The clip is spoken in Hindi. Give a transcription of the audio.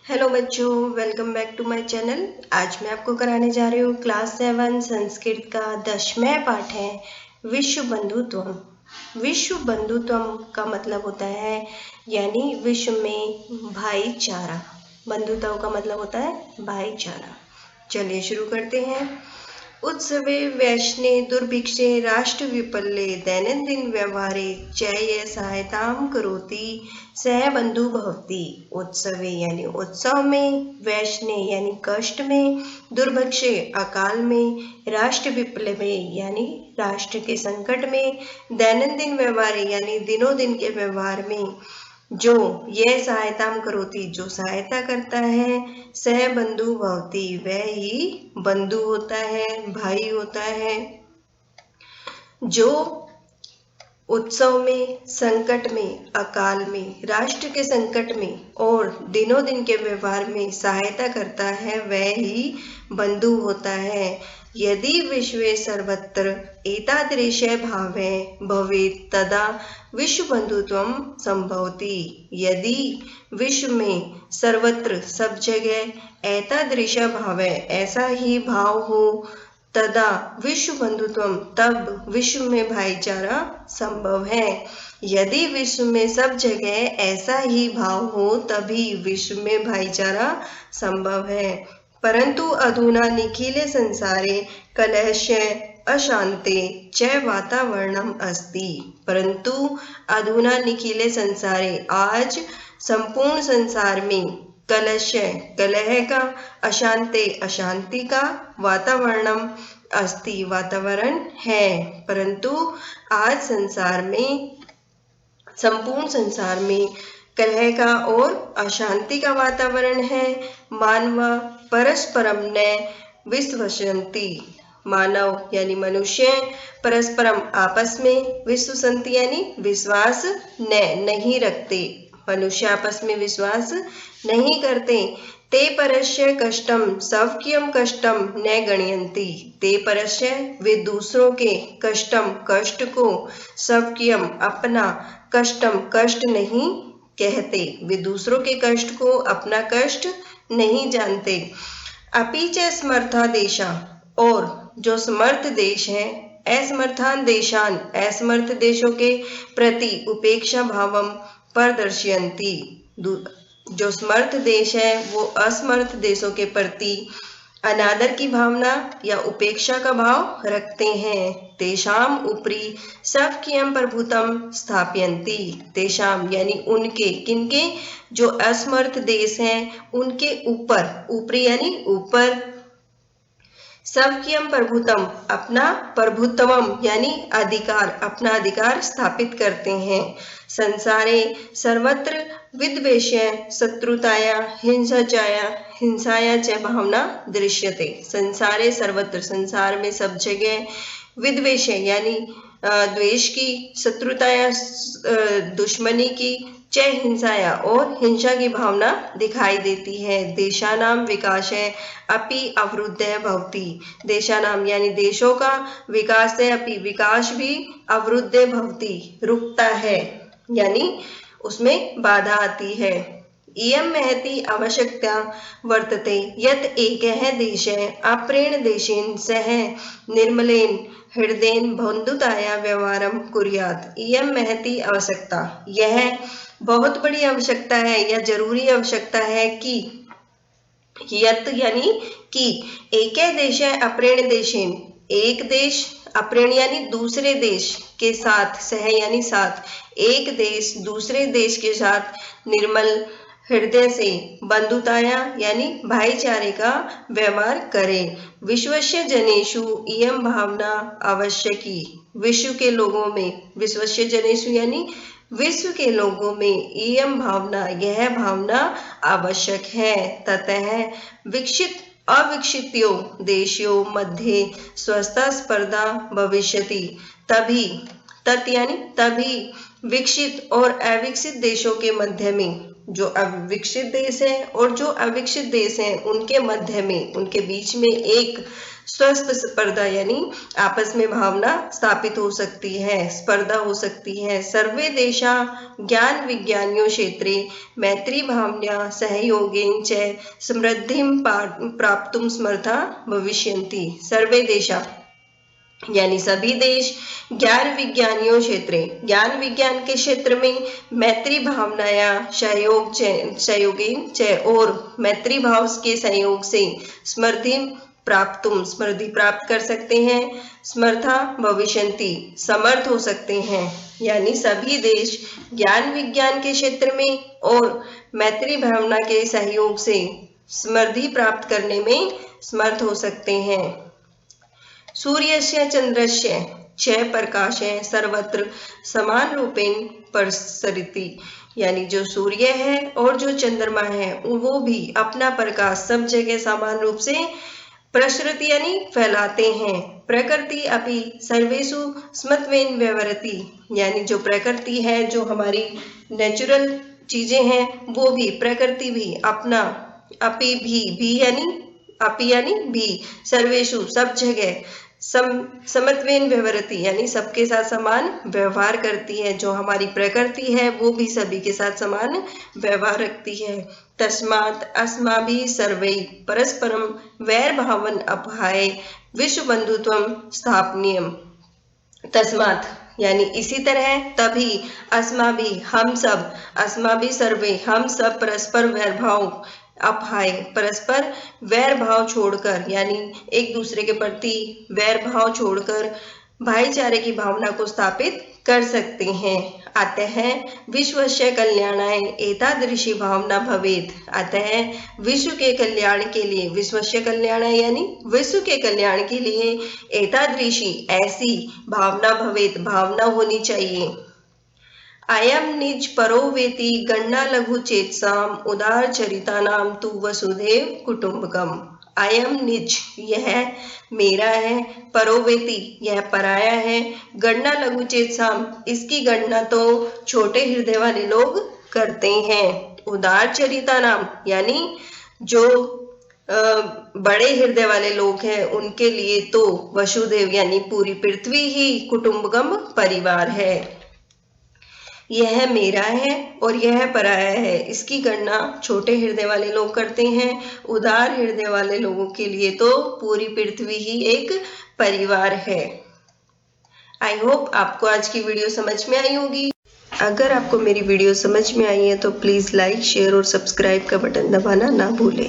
हेलो बच्चों, welcome back to my channel. आज मैं आपको कराने जा रही हूँ क्लास 7 संस्कृत का 10वां पाठ है विश्व बंधुत्व। विश्व बंधुत्व का मतलब होता है यानी विश्व में भाईचारा। बंधुत्व का मतलब होता है भाईचारा। चलिए शुरू करते हैं। उत्सवे वैष्णे दुर्भिक्षे राष्ट्रविपल्ले दैनन्दिन व्यवहारे च ये सहायतां करोति सह बंधु भवति। उत्सवे यानी उत्सव में, वैष्णे यानी कष्ट में, दुर्भिक्षे अकाल में, राष्ट्र विप्लव में यानी राष्ट्र के संकट में, दैनन्दिन व्यवहारे यानी दिनों दिन के व्यवहार में, जो यह सहायता करोति जो सहायता करता है, सह बंधु भवति वह ही बंधु होता है, भाई होता है। जो उत्सव में, संकट में, अकाल में, राष्ट्र के संकट में और दिनों दिन के व्यवहार में सहायता करता है वह ही बंधु होता है। यदि विश्वे सर्वत्र एतादृशः भावः भवेत् तदा विश्व बंधुत्वं संभवति। यदि विश्व में सर्वत्र सब जगह एतादृशः भावः ऐसा ही भाव हो, तदा विश्व बंधुत्वम तब विश्व में भाईचारा संभव है। यदि विश्व में सब जगह ऐसा ही भाव हो तभी विश्व में भाईचारा संभव है। परंतु अधुना निखिले संसारे कलहस्य अशांते च वातावरणम अस्ति। परंतु अधुना निखिले संसारे आज संपूर्ण संसार में कलश कलह का, अशांते अशांति का, वातावरणम अस्ति वातावरण है। परंतु आज संसार में, संपूर्ण संसार में कलह का और अशांति का वातावरण है। मानव परस्परम न विश्वसन्ति। मानव यानी मनुष्य परस्परम आपस में, विश्वसन्ति यानी विश्वास नहीं रखते। मनुष्य आपस में विश्वास नहीं करते। ते परस्य कष्टम स्वकीयम कष्टम न गणयन्ति। ते परस्य वे दूसरों के कष्टम कष्ट को, स्वकीयम अपना, कष्टम कष्ट नहीं कहते। वे दूसरों के कष्ट को अपना कष्ट नहीं जानते। अपि च समर्था देशा और जो समर्थ देश है, असमर्थान देशान असमर्थ देशों के प्रति उपेक्षा भावम प्रदर्शयन्ति। जो समर्थ देश है वो असमर्थ देशों के प्रति अनादर की भावना या उपेक्षा का भाव रखते हैं। तेषाम उपरि स्वकीयम प्रभुत्वम स्थापयन्ति। तेषाम यानी उनके, किनके, जो असमर्थ देश हैं उनके ऊपर, ऊपरी यानी ऊपर, स्वकीयम प्रभुत्वम अपना प्रभुत्वम यानी अधिकार, अपना अधिकार स्थापित करते हैं। संसारे सर्वत्र विद्वेषय शत्रुताया हिंसाया च भावना दृश्यते। संसारे सर्वत्र संसार में सब जगह विद्वेषय यानी द्वेष की, शत्रुताया दुश्मनी की, च हिंसाया और हिंसा की भावना दिखाई देती है। देशानाम विकासः अपि अवरुद्धः भवति। देशानाम यानी देशों का, विकास है अपि विकास भी, अवरुद्धः भवति रुकता है यानी उसमें बाधा आती है। इयं महती आवश्यकता वर्तते यत् एकः देशः अपरेण देशेन सह निर्मलेन हृदयेन बंधुताया व्यवहारं कुर्यात्। इयं महती आवश्यकता, यह बहुत बड़ी आवश्यकता है या जरूरी आवश्यकता है कि यत यानी कि, एक देश है अपरेण देशेन एक देश, अपरेण यानी दूसरे देश के साथ, सह यानी साथ, एक देश दूसरे देश के साथ निर्मल हृदय से बंधुताया यानी भाईचारे का व्यवहार करे। विश्वस्य जनेषु इयं भावना आवश्यकी। विश्व के लोगों में, विश्वस्य जनेषु यानी विश्व के लोगों में, इयं भावना यह भावना आवश्यक है। ततः विकसित अविकसित्यो देशों मध्ये स्वस्था स्पर्धा भविष्यति। तभी, तत् यानी तभी, विकसित और अविकसित देशों के मध्य में, जो विकसित देश है और जो अविकसित देश है उनके मध्य में, उनके बीच में एक स्वस्थ स्पर्धा यानी आपस में भावना स्थापित हो सकती है, स्पर्धा हो सकती है। सर्वे देशा ज्ञान विज्ञानियों क्षेत्रे मैत्री भावना सहयोगेन च समृद्धिं प्राप्तुं समर्था भविष्यन्ति। सर्वे देशा यानी सभी देश ज्ञान विज्ञानियों क्षेत्र ज्ञान विज्ञान के क्षेत्र में मैत्री भावना या सहयोगी और मैत्री भाव के सहयोग से समृद्धि प्राप्त कर सकते हैं। समर्था भविष्यन्ति समर्थ हो सकते हैं। यानी सभी देश ज्ञान विज्ञान के क्षेत्र में और मैत्री भावना के सहयोग से समृद्धि प्राप्त करने में समर्थ हो सकते हैं। सूर्यस्य चंद्रस्य च प्रकाशः सर्वत्र समान रूपेण प्रसरति। यानी जो सूर्य है और जो चंद्रमा है वो भी अपना प्रकाश सब जगह समान रूप से प्रसरति यानी फैलाते हैं। प्रकृति अपि सर्वेषु समत्वेन व्यवहरति। यानी जो प्रकृति है, जो हमारी नेचुरल चीजें हैं, वो भी प्रकृति भी अपना अपि भी यानी भी सर्वेषु सब जगह समत्वेन व्यवहरति यानी सबके साथ समान व्यवहार करती है। जो हमारी प्रकृति है वो भी सभी के साथ समान व्यवहार रखती है। तस्मात् अस्माभिः सर्वैः परस्परं वैरभावं अपहाय विश्व बंधुत्वं स्थापनीयम्। तस्मात् यानी इसी तरह तभी अस्माभिः सर्वे हम सब परस्पर वैरभाव अपहाय परस्पर वैर भाव छोड़कर यानी एक दूसरे के प्रति वैर भाव छोड़कर भाईचारे की भावना को स्थापित कर सकते हैं। अतः विश्वस्य कल्याणाय एतादृशी भावना भवेत्। अतः विश्व के कल्याण के लिए विश्वस्य कल्याणाय यानी विश्व के कल्याण के लिए एतादृशी ऐसी भावना भवेत् भावना होनी चाहिए। अयम निज परो वेति गणना लघु चेतसाम उदार चरितानाम तु वसुधैव कुटुंबकम। अयम निज यह मेरा है, परोवेति यह पराया है, गणना लघु चेतसाम इसकी गणना तो छोटे हृदय वाले लोग करते हैं। उदार चरितानाम यानी जो बड़े हृदय वाले लोग हैं उनके लिए तो वसुधैव यानी पूरी पृथ्वी ही कुटुंबकम परिवार है। यह मेरा है और यह पराया है, इसकी गणना छोटे हृदय वाले लोग करते हैं। उदार हृदय वाले लोगों के लिए तो पूरी पृथ्वी ही एक परिवार है। आई होप आपको आज की वीडियो समझ में आई होगी। अगर आपको मेरी वीडियो समझ में आई है तो प्लीज़ लाइक, शेयर और सब्सक्राइब का बटन दबाना ना भूलें।